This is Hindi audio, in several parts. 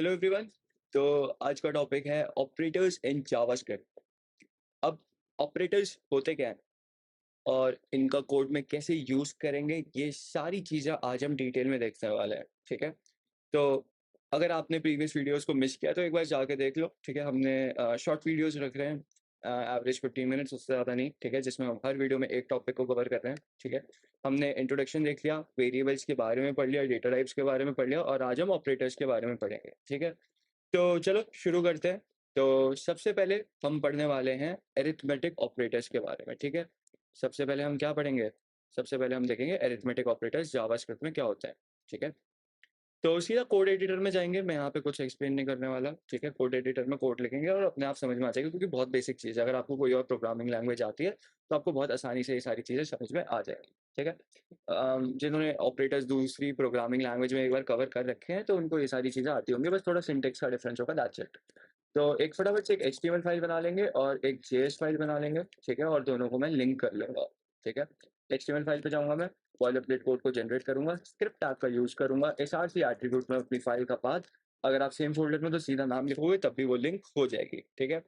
Hello everyone. तो आज का टॉपिक है ऑपरेटर्स इन जावास्क्रिप्ट। अब ऑपरेटर्स होते क्या हैं और इनका कोड में कैसे यूज करेंगे, ये सारी चीज़ें आज हम डिटेल में देखने वाले हैं। ठीक है, तो अगर आपने प्रीवियस वीडियोस को मिस किया तो एक बार जाके देख लो। ठीक है, हमने शॉर्ट वीडियोस रख रहे हैं, एवरेज 15 मिनट्स, उससे ज़्यादा नहीं। ठीक है, जिसमें हम हर वीडियो में एक टॉपिक को कवर कर रहे हैं। ठीक है, हमने इंट्रोडक्शन देख लिया, वेरिएबल्स के बारे में पढ़ लिया, डेटा टाइप्स के बारे में पढ़ लिया, और आज हम ऑपरेटर्स के बारे में पढ़ेंगे। ठीक है, तो चलो शुरू करते हैं। तो सबसे पहले हम पढ़ने वाले हैं एरिथमेटिक ऑपरेटर्स के बारे में। ठीक है, सबसे पहले हम क्या पढ़ेंगे? सबसे पहले हम देखेंगे एरिथमेटिक ऑपरेटर्स जावास्क्रिप्ट में क्या होता है। ठीक है, तो सीधा कोड एडिटर में जाएंगे। मैं यहाँ पे कुछ एक्सप्लेन नहीं करने वाला। ठीक है, कोड एडिटर में कोड लिखेंगे और अपने आप समझ में आ जाएगा, क्योंकि बहुत बेसिक चीज़ है। अगर आपको कोई और प्रोग्रामिंग लैंग्वेज आती है तो आपको बहुत आसानी से ये सारी चीज़ें समझ में आ जाएंगी। ठीक है, जिन्होंने ऑपरेटर्स दूसरी प्रोग्रामिंग लैंग्वेज में एक बार कवर कर रखे हैं तो उनको ये सारी चीज़ें आती होंगी, बस थोड़ा सिंटेक्स का डिफरेंस होगा, दैट्स इट। तो एक फटाफट से एक HTML फाइल बना लेंगे और एक JS फाइल बना लेंगे। ठीक है, और दोनों को मैं लिंक कर लूँगा। ठीक है, HTML फाइल पे जाऊँगा, मैं बॉयलरप्लेट कोड को जनरेट करूँगा, स्क्रिप्ट टैग का यूज़ करूँगा, SRC एट्रीब्यूट में अपनी फाइल का पाथ, अगर आप सेम फोल्डर में तो सीधा नाम लिखोगे तब भी वो लिंक हो जाएगी। ठीक है,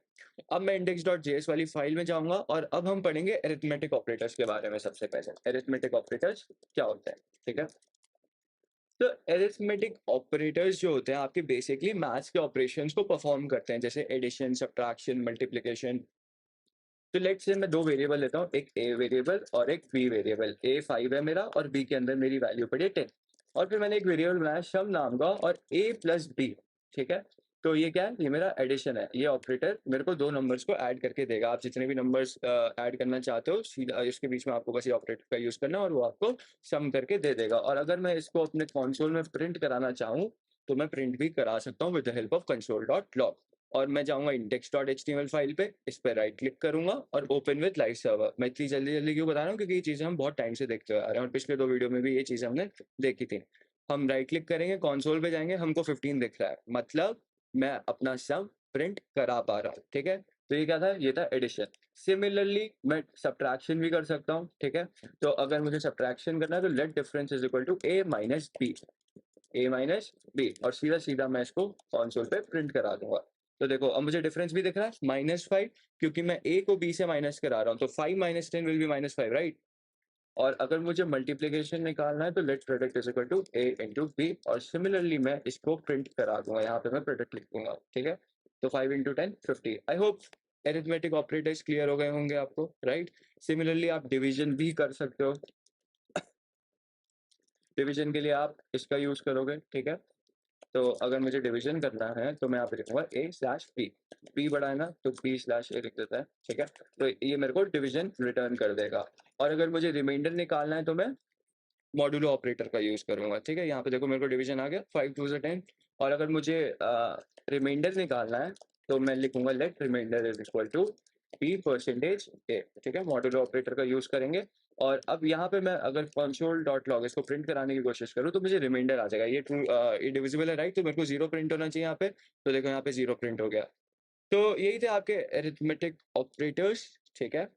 अब मैं index.js वाली फाइल में जाऊँगा और अब हम पढ़ेंगे अरिथमेटिक ऑपरेटर्स के बारे में। सबसे पहले अरिथमेटिक ऑपरेटर्स क्या होते हैं। ठीक है, तो एरिथमेटिक ऑपरेटर्स जो होते हैं आपके बेसिकली मैथ्स के ऑपरेशंस को परफॉर्म करते हैं, जैसे एडिशन, सब्ट्रैक्शन, मल्टीप्लिकेशन। तो लेट्स से मैं दो वेरिएबल लेता हूँ, एक ए वेरिएबल और एक बी वेरिएबल। ए 5 है मेरा और बी के अंदर मेरी वैल्यू पड़ी है 10। और फिर मैंने एक वेरिएबल बनाया शम नाम का और ए प्लस बी। ठीक है, तो ये क्या है? ये मेरा एडिशन है। ये ऑपरेटर मेरे को दो नंबर्स को ऐड करके देगा। आप जितने भी नंबर्स ऐड करना चाहते हो, सीधा इसके बीच में आपको बस ये ऑपरेटर का यूज करना है और वो आपको सम करके दे देगा। और अगर मैं इसको अपने कंसोल में प्रिंट कराना चाहूँ तो मैं प्रिंट भी करा सकता हूँ with the help of console.log। और मैं जाऊंगा index.html फाइल पे, इस पर राइट क्लिक करूंगा और ओपन विद लाइव सर्वर। मैं इतनी जल्दी जल्दी क्यों बता रहा हूँ? क्योंकि ये चीज़ें हम बहुत टाइम से देखते आ रहे हैं और पिछले दो वीडियो में भी ये चीज़ें हमने देखी थी। हम राइट क्लिक करेंगे, कंसोल पे जाएंगे, हमको 15 दिख रहा है, मतलब मैं अपना सम प्रिंट करा पा रहा हूँ। ठीक है, तो ये क्या था? ये था एडिशन। सिमिलरली मैं सब्ट्रैक्शन भी कर सकता हूँ। ठीक है, तो अगर मुझे सब्ट्रैक्शन करना है तो let difference is equal to a minus B, A minus B, और सीधा सीधा मैं इसको कॉन्सोल पे प्रिंट करा दूंगा। तो देखो अब मुझे डिफरेंस भी दिख रहा है, -5, क्योंकि मैं ए को बी से माइनस करा रहा हूँ। तो 5 माइनस 10 विल बी -5, राइट? और अगर मुझे मल्टीप्लीकेशन निकालना है तो let product is equal to A into B, और सिमिलरली मैं इसको प्रिंट करा दूंगा। यहाँ पे मैं प्रोडक्ट लिख दूंगा। ठीक है, तो 5 into 10 50। I hope arithmetic operators clear हो गए होंगे आपको, राइट? सिमिलरली आप डिवीजन भी कर सकते हो। डिवीजन के लिए आप इसका यूज करोगे। ठीक है, तो अगर मुझे डिवीजन करना है तो मैं यहाँ पे लिखूंगा a स्लैश पी। पी बड़ा है ना, तो p स्लैश ए लिख देता है। ठीक है, तो ये मेरे को डिवीजन रिटर्न कर देगा। और अगर मुझे रिमाइंडर निकालना है तो मैं मॉड्यूलो ऑपरेटर का यूज करूंगा। ठीक है, यहाँ पे देखो मेरे को डिवीजन आ गया, 5 2 10। और अगर मुझे रिमाइंडर निकालना है तो मैं लिखूंगा let remainder is equal to p percentage a। ठीक है, मॉड्यूलो ऑपरेटर का यूज करेंगे। और अब यहाँ पे मैं अगर console.log इसको प्रिंट कराने की कोशिश करूँ तो मुझे रिमाइंडर आ जाएगा। ये ट्रू, ये डिविजिबल है, राइट? तो मेरे को 0 प्रिंट होना चाहिए यहाँ पे। तो देखो यहाँ पे 0 प्रिंट हो गया। तो यही थे आपके अरिथमेटिक ऑपरेटर्स। ठीक है,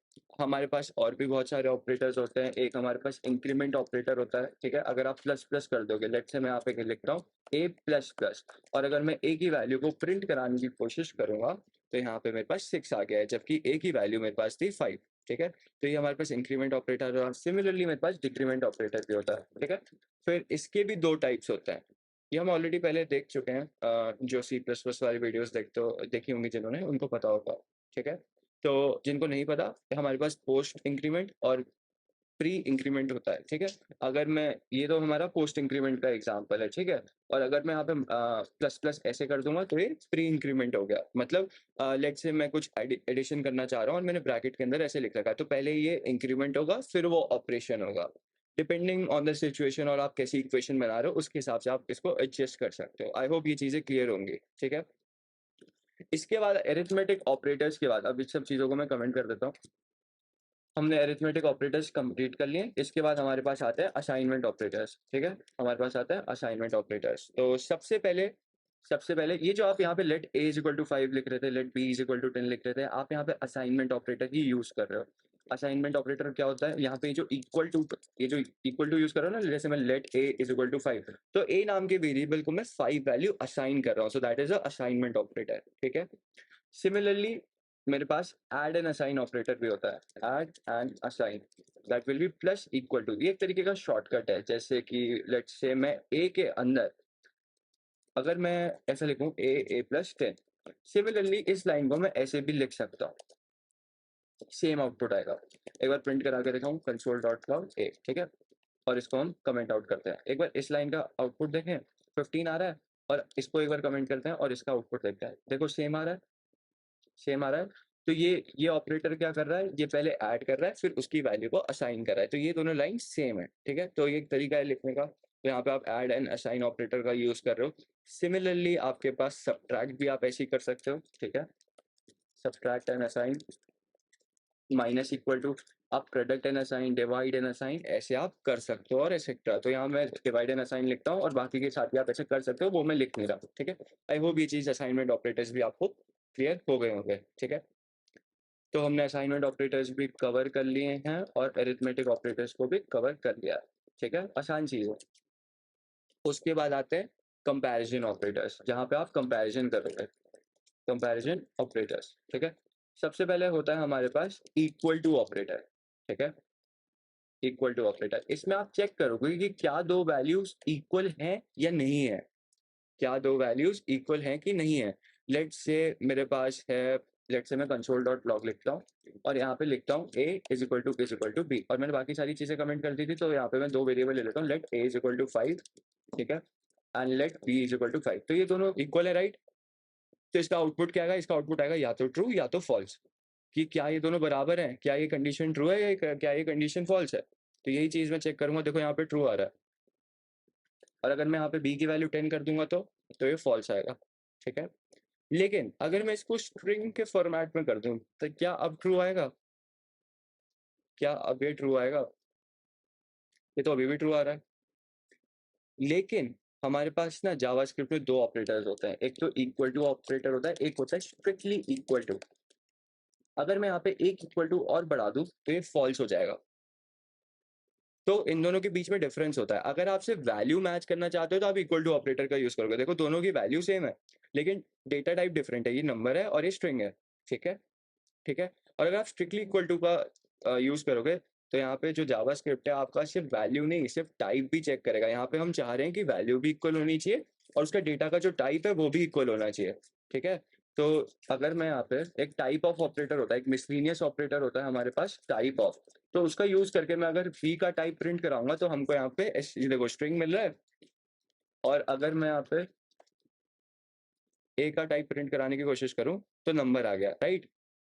हमारे पास और भी बहुत सारे ऑपरेटर्स होते हैं। एक हमारे पास इंक्रीमेंट ऑपरेटर होता है। ठीक है, अगर आप प्लस प्लस कर दोगे, लेट से मैं यहाँ पे लिखता हूँ ए प्लस प्लस, और अगर मैं ए की वैल्यू को प्रिंट कराने की कोशिश करूंगा तो यहाँ पे मेरे पास 6 आ गया है, जबकि ए की वैल्यू मेरे पास थी 5। ठीक है, तो ये हमारे पास इंक्रीमेंट ऑपरेटर है। और सिमिलरली मेरे पास डिक्रीमेंट ऑपरेटर भी होता है। ठीक है, फिर इसके भी दो टाइप्स होते हैं। ये हम ऑलरेडी पहले देख चुके हैं, जो C++ वाली वीडियोस देखी होंगी जिन्होंने, उनको पता होगा। ठीक है, तो जिनको नहीं पता, हमारे पास पोस्ट इंक्रीमेंट और प्री इंक्रीमेंट होता है। ठीक है, अगर मैं, ये तो हमारा पोस्ट इंक्रीमेंट का एग्जांपल है। ठीक है, और अगर मैं यहाँ पे प्लस प्लस ऐसे कर दूंगा तो ये प्री इंक्रीमेंट हो गया। मतलब लेट से मैं कुछ एडिशन करना चाह रहा हूँ और मैंने ब्रैकेट के अंदर ऐसे लिख रखा है, तो पहले ये इंक्रीमेंट होगा फिर वो ऑपरेशन होगा। डिपेंडिंग ऑन द सिचुएशन और आप कैसी इक्वेशन बना रहे हो उसके हिसाब से आप इसको एडजस्ट कर सकते हो। आई होप ये चीज़ें क्लियर होंगी। ठीक है, इसके बाद अरिथमेटिक ऑपरेटर्स के बाद, अब इस सब चीज़ों को मैं कमेंट कर देता हूँ। हमने अरिथमेटिक ऑपरेटर्स कंप्लीट कर लिए। इसके बाद हमारे पास आते हैं असाइनमेंट ऑपरेटर्स। ठीक है, हमारे पास आता है असाइनमेंट ऑपरेटर्स। तो सबसे पहले ये जो आप यहाँ पे let A is equal to 5 लिख रहे थे, let B is equal to 10 लिख रहे थे, आप यहाँ पे असाइनमेंट ऑपरेटर ही यूज कर रहे हो। असाइनमेंट ऑपरेटर क्या होता है, यहाँ पे जो इक्वल टू, ये जो इक्वल टू यूज कर रहा हूँ ना, जैसे मैं let A is equal to 5, तो ए नाम के वेरिएबल को मैं 5 वैल्यू असाइन कर रहा हूँ, so that is a assignment operator, ठीक है। सिमिलरली मेरे पास ऐड एंड असाइन ऑपरेटर भी होता है, add and assign, that will be plus equal to, ये एक तरीके का शॉर्टकट है। जैसे कि लेट्स से मैं ए के अंदर अगर मैं ऐसा लिखूं ए प्लस 10, सिमिलरली इस लाइन को मैं ऐसे भी लिख सकता हूँ, सेम आउटपुट आएगा। एक बार प्रिंट करा के दिखाऊं, कंसोल डॉट लॉग ए, ठीक है, और इसको हम कमेंट आउट करते हैं। एक बार इस लाइन का आउटपुट देखें, 15 आ रहा है, और इसको एक बार कमेंट करते हैं और इसका आउटपुट देखते हैं, देखो सेम आ रहा है, सेम आ रहा है। तो ये ऑपरेटर क्या कर रहा है, ये पहले ऐड कर रहा है फिर उसकी वैल्यू को असाइन कर रहा है, तो ये दोनों लाइन सेम है, ठीक है। तो ये एक तरीका है लिखने का, तो यहाँ पे आप ऐड एंड असाइन ऑपरेटर का यूज कर रहे हो। सिमिलरली आपके पास सब्ट्रैक्ट भी आप ऐसे ही कर सकते हो, ठीक है, subtract and assign, minus equal to, आप product and assign, divide and assign ऐसे आप कर सकते हो और एक्सेट्रा। तो यहाँ मैं डिवाइड एंड असाइन लिखता हूँ और बाकी के साथ भी आप ऐसे कर सकते हो, वो मैं लिख नहीं रहा, ठीक है। आई होप ये चीज़ असाइनमेंट ऑपरेटर्स भी आपको क्लियर हो गए होंगे, ठीक है। तो हमने असाइनमेंट ऑपरेटर्स भी कवर कर लिए हैं और अरिथमेटिक ऑपरेटर्स को भी कवर कर लिया है, ठीक है, आसान चीज़ है। उसके बाद आते हैं कंपैरिजन ऑपरेटर्स, जहाँ पे आप कंपैरिजन करोगे, कंपैरिजन ऑपरेटर्स, ठीक है। सबसे पहले होता है हमारे पास इक्वल टू ऑपरेटर, ठीक है, इक्वल टू ऑपरेटर। इसमें आप चेक करोगे कि क्या दो वैल्यूज इक्वल हैं या नहीं है, क्या दो वैल्यूज इक्वल हैं कि नहीं है। लेट्स से मेरे पास है, लेट्स से मैं कंसोल डॉट लॉग लिखता हूँ और यहाँ पे लिखता हूँ a is equal to B, और मैंने बाकी सारी चीज़ें कमेंट कर दी थी, तो यहाँ पे मैं दो वेरिएबल ले लेता हूँ, let a is equal to 5, ठीक है, and let b is equal to 5। तो ये दोनों इक्वल है, राइट। तो इसका आउटपुट क्या आएगा, इसका आउटपुट आएगा या तो ट्रू या तो फॉल्स, कि क्या ये दोनों बराबर हैं, क्या ये कंडीशन ट्रू है या क्या ये कंडीशन फॉल्स है। तो यही चीज़ मैं चेक करूंगा, देखो यहाँ पे ट्रू आ रहा है, और अगर मैं यहाँ पे b की वैल्यू 10 कर दूंगा तो ये फॉल्स आएगा, ठीक है। लेकिन अगर मैं इसको स्ट्रिंग के फॉर्मेट में कर दूं तो क्या अब ट्रू आएगा, क्या अब ये ट्रू आएगा, ये तो अभी भी ट्रू आ रहा है। लेकिन हमारे पास ना जावास्क्रिप्ट में दो ऑपरेटर्स होते हैं, एक तो इक्वल टू ऑपरेटर होता है, एक होता है स्ट्रिक्टली इक्वल टू। अगर मैं यहाँ पे एक इक्वल टू और बढ़ा दूं तो ये फॉल्स हो जाएगा। तो इन दोनों के बीच में डिफरेंस होता है। अगर आप सिर्फ वैल्यू मैच करना चाहते हो तो आप इक्वल टू ऑपरेटर का यूज करोगे, देखो दोनों की वैल्यू सेम है लेकिन डेटा टाइप डिफरेंट है, ये नंबर है और ये स्ट्रिंग है, ठीक है, ठीक है। और अगर आप स्ट्रिक्टली इक्वल टू का यूज करोगे तो यहाँ पे जो जावास्क्रिप्ट है आपका सिर्फ वैल्यू नहीं सिर्फ टाइप भी चेक करेगा। यहाँ पे हम चाह रहे हैं कि वैल्यू भी इक्वल होनी चाहिए और उसका डेटा का जो टाइप है वो भी इक्वल होना चाहिए, ठीक है। तो अगर मैं यहाँ पे एक टाइप ऑफ ऑपरेटर होता है, एक मिसलीनियस ऑपरेटर होता है हमारे पास टाइप ऑफ, तो उसका यूज करके मैं अगर v का टाइप प्रिंट कराऊंगा तो हमको यहाँ पे देखो स्ट्रिंग मिल रहा है, और अगर मैं यहाँ पे ए का टाइप प्रिंट कराने की कोशिश करूं तो नंबर आ गया, राइट।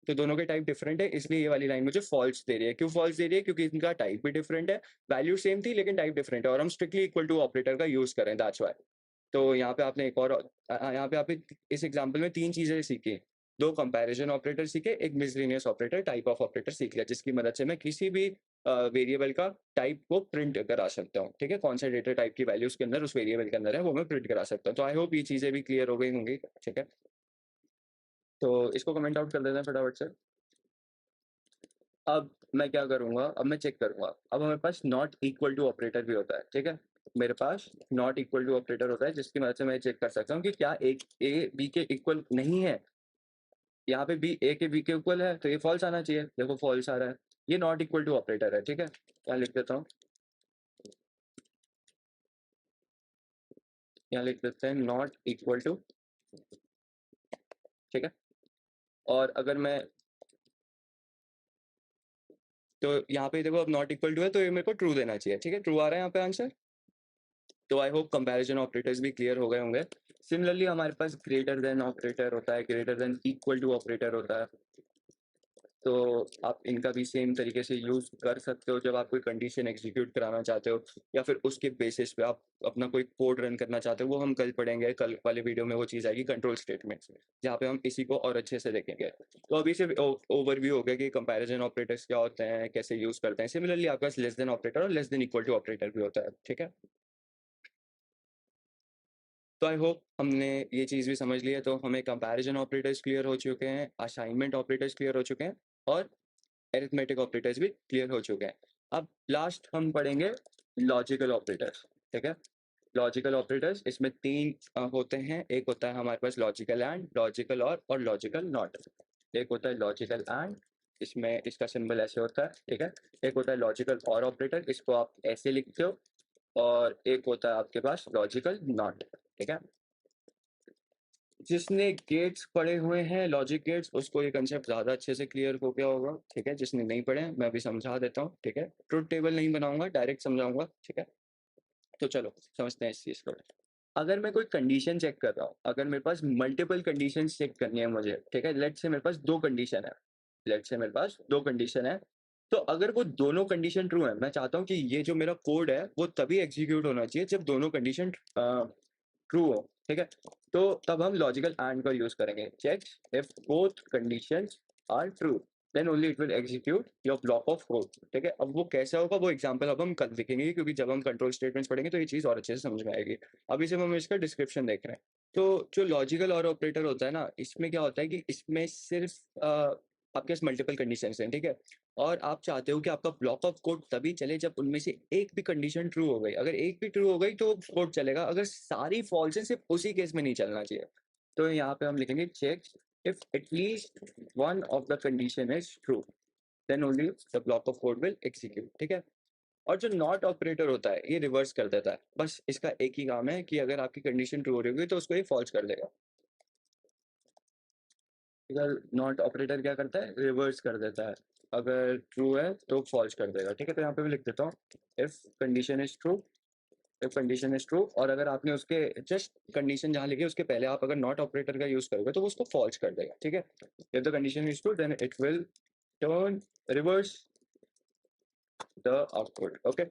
तो दोनों के टाइप डिफरेंट है, इसलिए ये वाली लाइन मुझे फॉल्स दे रही है। क्यों फॉल्स दे रही है, क्योंकि इनका टाइप भी डिफरेंट है, वैल्यू सेम थी लेकिन टाइप डिफरेंट है, और हम स्ट्रिक्टली इक्वल टू ऑपरेटर का यूज करें, दैट्स व्हाई। तो यहाँ पे आपने एक और यहाँ पे आपने इस एग्जाम्पल में तीन चीजें सीखी, दो कंपैरिजन ऑपरेटर सीखे, एक miscellaneous operator, type of operator सीख लिया, जिसकी मदद से मैं किसी भी वेरिएबल का टाइप को प्रिंट करा सकता हूँ, ठीक है। कौन सा डेटा टाइप की वैल्यू उसके अंदर उस वेरिएबल के अंदर है वो मैं प्रिंट करा सकता हूँ। तो आई होप ये चीजें भी क्लियर हो गई होंगी, ठीक है। तो इसको कमेंट आउट कर देते हैं फटाफट से। अब मैं क्या करूंगा, अब मैं चेक करूंगा, अब हमारे पास नॉट इक्वल टू ऑपरेटर भी होता है, ठीक है। मेरे पास नॉट इक्वल टू ऑपरेटर होता है जिसकी मदद से मैं चेक कर सकता हूँ कि क्या एक ए बी के इक्वल नहीं है। यहाँ पे बी ए के बी के इक्वल है तो ये फॉल्स आना चाहिए, देखो फॉल्स आ रहा है, ये नॉट इक्वल टू ऑपरेटर है, ठीक है। यहाँ लिख देता हूँ, यहाँ लिख देते हैं नॉट इक्वल टू, ठीक है। और अगर मैं, तो यहाँ पे देखो अब नॉट इक्वल टू है तो ये मेरे को ट्रू देना चाहिए, ठीक है, ट्रू आ रहा है यहाँ पे आंसर। तो आई होप कंपैरिजन ऑपरेटर्स भी क्लियर हो गए होंगे। सिमिलरली हमारे पास ग्रेटर देन ऑपरेटर होता है, greater than equal to operator होता है, तो आप इनका भी सेम तरीके से यूज कर सकते हो जब आप कोई कंडीशन एग्जीक्यूट कराना चाहते हो या फिर उसके बेसिस पे आप अपना कोई कोड रन करना चाहते हो। वो हम कल पढ़ेंगे, कल वाले वीडियो में वो चीज़ आएगी कंट्रोल स्टेटमेंट्स, जहाँ पे हम इसी को और अच्छे से देखेंगे। तो अभी से ओवरव्यू हो गया कि कंपैरिजन ऑपरेटर्स क्या होते हैं, कैसे यूज करते हैं। सिमिलरली आपके पास लेस देन ऑपरेटर और less than equal to operator भी होता है, ठीक है। तो आई होप हमने ये चीज़ भी समझ ली है, तो हमें कंपैरिजन ऑपरेटर्स क्लियर हो चुके हैं, असाइनमेंट ऑपरेटर्स क्लियर हो चुके हैं, और एरिथमेटिक ऑपरेटर्स भी क्लियर हो चुके हैं। अब लास्ट हम पढ़ेंगे लॉजिकल ऑपरेटर्स, ठीक है। लॉजिकल ऑपरेटर्स इसमें तीन होते हैं। एक होता है हमारे पास लॉजिकल एंड, लॉजिकल और लॉजिकल नॉट। एक होता है लॉजिकल एंड, इसमें इसका सिंबल ऐसे होता है, ठीक है। एक होता है लॉजिकल और ऑपरेटर, इसको आप ऐसे लिखते हो। और एक होता है आपके पास लॉजिकल नॉट, ठीक है। जिसने गेट्स पढ़े हुए हैं, लॉजिक गेट्स, उसको ये कंसेप्ट ज़्यादा अच्छे से क्लियर हो गया होगा, ठीक है। जिसने नहीं पढ़े हैं, मैं अभी समझा देता हूँ, ठीक है। ट्रुथ टेबल नहीं बनाऊंगा, डायरेक्ट समझाऊंगा, ठीक है। तो चलो समझते हैं इस चीज़ को। अगर मैं कोई कंडीशन चेक कर रहा हूँ, अगर मेरे पास मल्टीपल कंडीशन चेक करनी है मुझे, ठीक है। लेट्स से मेरे पास दो कंडीशन है, लेट्स से मेरे पास दो कंडीशन है। तो अगर वो दोनों कंडीशन ट्रू है, मैं चाहता हूँ कि ये जो मेरा कोड है वो तभी एग्जीक्यूट होना चाहिए जब दोनों कंडीशन ट्रू हो, ठीक है। तो तब हम लॉजिकल एंड का यूज करेंगे। Check if both conditions are true, then only it will execute your block of code, ठीक है। अब वो कैसे होगा, वो एग्जांपल अब हम कल देखेंगे, क्योंकि जब हम कंट्रोल स्टेटमेंट्स पढ़ेंगे तो ये चीज़ और अच्छे से समझ में आएगी। अभी सिर्फ हम इसका डिस्क्रिप्शन देख रहे हैं। तो जो लॉजिकल और ऑपरेटर होता है ना, इसमें क्या होता है कि इसमें सिर्फ आपके पास मल्टीपल कंडीशंस हैं, ठीक है। और आप चाहते हो कि आपका ब्लॉक ऑफ कोड तभी चले जब उनमें से एक भी कंडीशन ट्रू हो गई। अगर एक भी ट्रू हो गई तो कोड चलेगा, अगर सारी फॉल्स हैं सिर्फ उसी केस में नहीं चलना चाहिए। तो यहाँ पे हम लिखेंगे check if at least one of the condition is true, then only the block of code will execute, ठीक है। और जो नॉट ऑपरेटर होता है ये रिवर्स कर देता है। बस इसका एक ही काम है कि अगर आपकी कंडीशन ट्रू हो रही होगी तो उसको ये फॉल्स कर देगा। अगर नॉट ऑपरेटर क्या करता है, रिवर्स कर देता है। अगर ट्रू है तो फॉल्स कर देगा, ठीक है। तो यहाँ पे मैं लिख देता हूँ if condition is true, if condition is true. और अगर आपने उसके जस्ट कंडीशन जहाँ लिखी है उसके पहले आप अगर नॉट ऑपरेटर का यूज करोगे तो वो उसको फॉल्स कर देगा, ठीक है। If the condition is true then it will turn reverse the output, okay.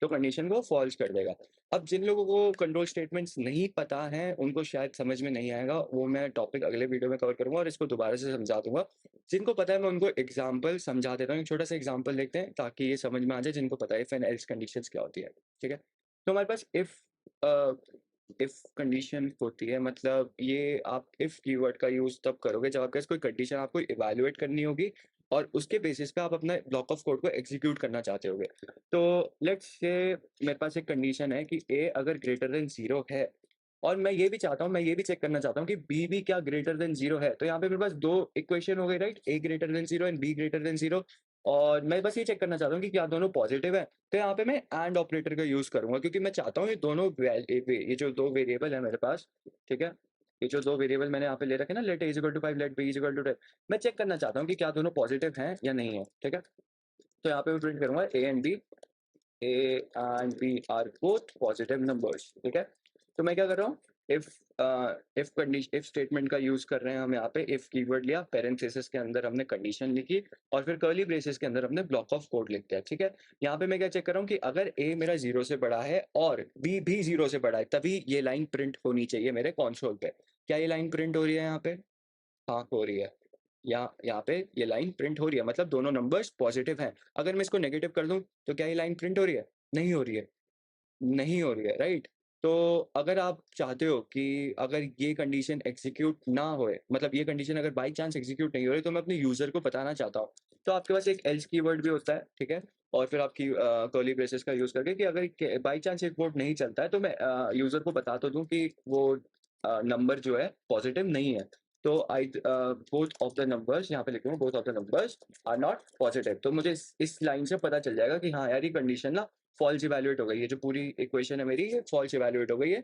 तो कंडीशन को फॉल्स कर देगा। अब जिन लोगों को कंट्रोल स्टेटमेंट्स नहीं पता है उनको शायद समझ में नहीं आएगा, वो मैं टॉपिक अगले वीडियो में कवर करूंगा और इसको दोबारा से समझा दूंगा। जिनको पता है मैं उनको एग्जाम्पल समझा देता हूँ, एक छोटा सा एग्जाम्पल देखते हैं ताकि ये समझ में आ जाए जिनको पता है इफ एंड एल्स कंडीशंस क्या होती है, ठीक है। तो हमारे पास इफ कंडीशन होती है, मतलब ये आप इफ कीवर्ड का यूज तब करोगे जब आपके पास कोई कंडीशन आपको इवेल्युएट करनी होगी और उसके बेसिस पे आप अपना ब्लॉक ऑफ कोड को एग्जीक्यूट करना चाहते होगे। तो लेट्स से मेरे पास एक कंडीशन है कि ए अगर ग्रेटर देन 0 है, और मैं ये भी चाहता हूँ, मैं ये भी चेक करना चाहता हूँ कि बी भी क्या ग्रेटर देन 0 है। तो यहाँ पे मेरे पास दो इक्वेशन हो गई, right. A greater than 0 and be greater than 0। और मैं बस ये चेक करना चाहता हूँ कि क्या दोनों पॉजिटिव है। तो यहाँ पे मैं एंड ऑपरेटर का यूज करूंगा, क्योंकि मैं चाहता हूँ ये दोनों ये जो दो वेरिएबल है मेरे पास, ठीक है। ये जो दो वेरिएबल मैंने यहाँ पे ले रखे ना, let A is equal to 5, let B is equal to 10, मैं चेक करना चाहता हूँ कि क्या दोनों पॉजिटिव हैं या नहीं है, ठीक है। तो यहाँ पे मैं प्रिंट करूंगा A and B are both positive numbers, ठीक है। तो मैं क्या कर रहा हूँ, if if condition, if statement का यूज कर रहे हैं हम यहाँ पे। इफ कीवर्ड लिया, पेरेंथेसिस के अंदर हमने कंडीशन लिखी और फिर कर्ली ब्रेसेस के अंदर हमने ब्लॉक ऑफ कोड लिख दिया, ठीक है। यहाँ पे मैं क्या चेक कर रहा हूँ कि अगर ए मेरा 0 से बड़ा है और बी भी 0 से बड़ा है तभी ये लाइन प्रिंट होनी चाहिए मेरे कंसोल पे। क्या ये लाइन प्रिंट हो रही है यहाँ पे? हाँ हो रही है। यहाँ पे ये लाइन प्रिंट हो रही है, मतलब दोनों नंबर्स पॉजिटिव हैं। अगर मैं इसको नेगेटिव कर दूं तो क्या ये लाइन प्रिंट हो रही है? नहीं हो रही है, नहीं हो रही है, राइट। तो अगर आप चाहते हो कि अगर ये कंडीशन एग्जीक्यूट ना होए, मतलब ये कंडीशन अगर बाई चांस एग्जीक्यूट नहीं हो रही, तो मैं अपने यूजर को बताना चाहता हूँ। तो आपके पास एक एल्स कीवर्ड भी होता है, ठीक है। और फिर आपकी कर्ली ब्रेसेस का यूज करके कि अगर बाई चांस एक कोड नहीं चलता है तो मैं यूजर को बता तो दूं कि वो नंबर जो है पॉजिटिव नहीं है। तो I both of the numbers, यहाँ पे लिखूंगा both of the numbers are not positive. तो मुझे इस लाइन से पता चल जाएगा कि हाँ यार ये कंडीशन ना फॉल्स इवैल्यूएट हो गई है, जो पूरी इक्वेशन है मेरी ये फॉल्स इवैल्यूएट हो गई है।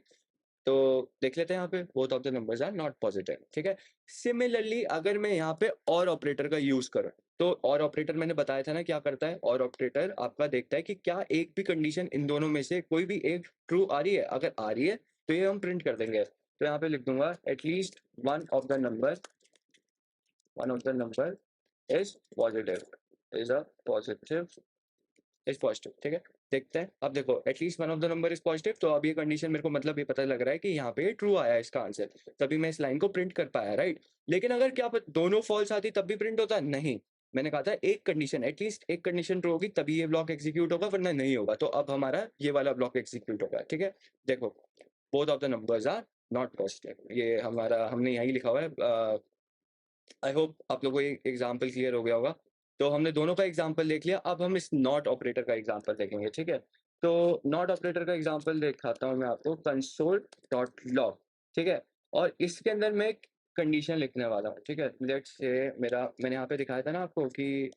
तो देख लेते हैं यहाँ पे both of the numbers are not positive, ठीक है। सिमिलरली अगर मैं यहाँ पे और ऑपरेटर का यूज करूँ, तो और ऑपरेटर मैंने बताया था ना क्या करता है। और ऑपरेटर आपका देखता है कि क्या एक भी कंडीशन इन दोनों में से कोई भी एक ट्रू आ रही है। अगर आ रही है तो ये हम प्रिंट कर देंगे। तो यहाँ पे लिख दूंगा at least one of the number, one of the number is positive, is a positive, is positive, ठीक है। देखते हैं, अब देखो at least one of the number is positive. तो अब ये कंडीशन मेरे को मतलब ये पता लग रहा है कि यहाँ पे ट्रू आया है इसका आंसर, तभी मैं इस लाइन को प्रिंट कर पाया, राइट। लेकिन अगर क्या दोनों फॉल्स आती तब भी प्रिंट होता? नहीं। मैंने कहा था एक कंडीशन, एटलीस्ट एक कंडीशन ट्रू होगी तभी ये ब्लॉक एग्जीक्यूट होगा, वरना नहीं होगा। तो अब हमारा ये वाला ब्लॉक एग्जीक्यूट होगा, ठीक है। देखो both of the numbers are not positive, ये हमारा हमने यही लिखा हुआ है। आई होप आप लोगों को एग्जाम्पल क्लियर हो गया होगा। तो हमने दोनों का एग्जांपल देख लिया, अब हम इस नॉट ऑपरेटर का एग्जांपल देखेंगे, ठीक है? तो नॉट ऑपरेटर का एग्जांपल दिखाता हूँ मैं आपको, console.log, ठीक है? और इसके अंदर मैं एक कंडीशन लिखने वाला हूँ, ठीक है? लेट्स से मैंने यहाँ पे दिखाया था ना आपको कि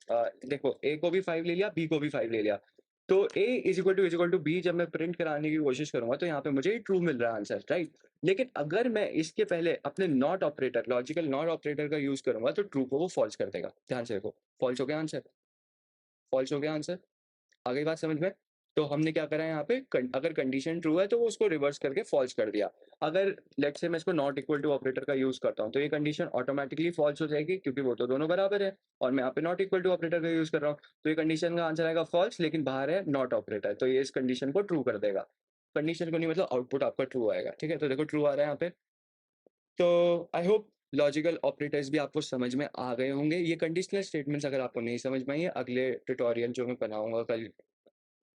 देखो A को भी 5 ले लिया, B को भी 5 ले लिया। तो A is equal to B जब मैं प्रिंट कराने की कोशिश करूँगा तो यहाँ पे मुझे ट्रू मिल रहा है आंसर, राइट? लेकिन अगर मैं इसके पहले अपने not operator, logical not operator का यूज़ करूँगा तो ट्रू को वो फॉल्स कर देगा। ध्यान से देखो, फॉल्स हो गया आंसर, फॉल्स हो गया आंसर। आ गई बात समझ में? तो हमने क्या करा है यहाँ पे, अगर कंडीशन ट्रू है तो वो उसको रिवर्स करके फॉल्स कर दिया। अगर लेट्स से मैं इसको नॉट इक्वल टू ऑपरेटर का यूज़ करता हूँ तो ये कंडीशन ऑटोमेटिकली फॉल्स हो जाएगी क्योंकि वो तो दोनों बराबर है और मैं यहाँ पे नॉट इक्वल टू ऑपरेटर का यूज़ कर रहा हूँ। तो ये कंडीशन का आंसर आएगा फॉल्स, लेकिन बाहर है नॉट ऑपरेटर, तो ये इस कंडीशन को ट्रू कर देगा। कंडीशन को नहीं मतलब आउटपुट आपका ट्रू आएगा, ठीक है? तो देखो ट्रू आ रहा है यहाँ पे। तो आई होप लॉजिकल ऑपरेटर्स भी आपको समझ में आ गए होंगे। ये कंडीशनल स्टेटमेंट्स अगर आपको नहीं समझ में आई है, अगले ट्यूटोरियल जो मैं बनाऊँगा कल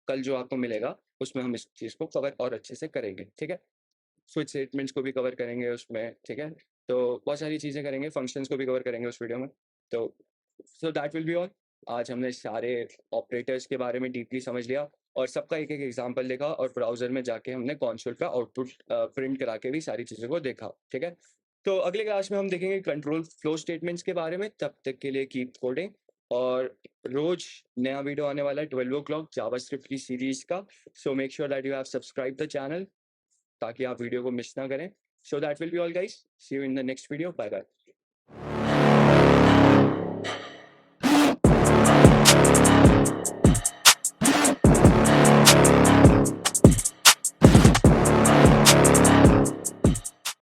कल जो आपको मिलेगा, उसमें हम इस चीज़ को कवर और अच्छे से करेंगे, ठीक है? स्विच स्टेटमेंट्स को भी कवर करेंगे उसमें, ठीक है? तो बहुत सारी चीज़ें करेंगे, फंक्शंस को भी कवर करेंगे उस वीडियो में। तो सो दैट विल बी ऑल। आज हमने सारे ऑपरेटर्स के बारे में डीपली समझ लिया और सबका एक-एक एग्ज़ाम्पल देखा और ब्राउज़र में जाके हमने कंसोल पे आउटपुट प्रिंट करा के भी सारी चीज़ों को देखा, ठीक है? तो अगले क्लास में हम देखेंगे कंट्रोल फ्लो स्टेटमेंट्स के बारे में, तब तक के लिए कीप कोडिंग। और रोज़ नया वीडियो आने वाला है 12 o'clock जावास्क्रिप्ट की सीरीज़ का। So make sure that you have subscribe the channel ताकि आप वीडियो को मिस ना करें। So that will be all guys, see you in the next video, bye bye.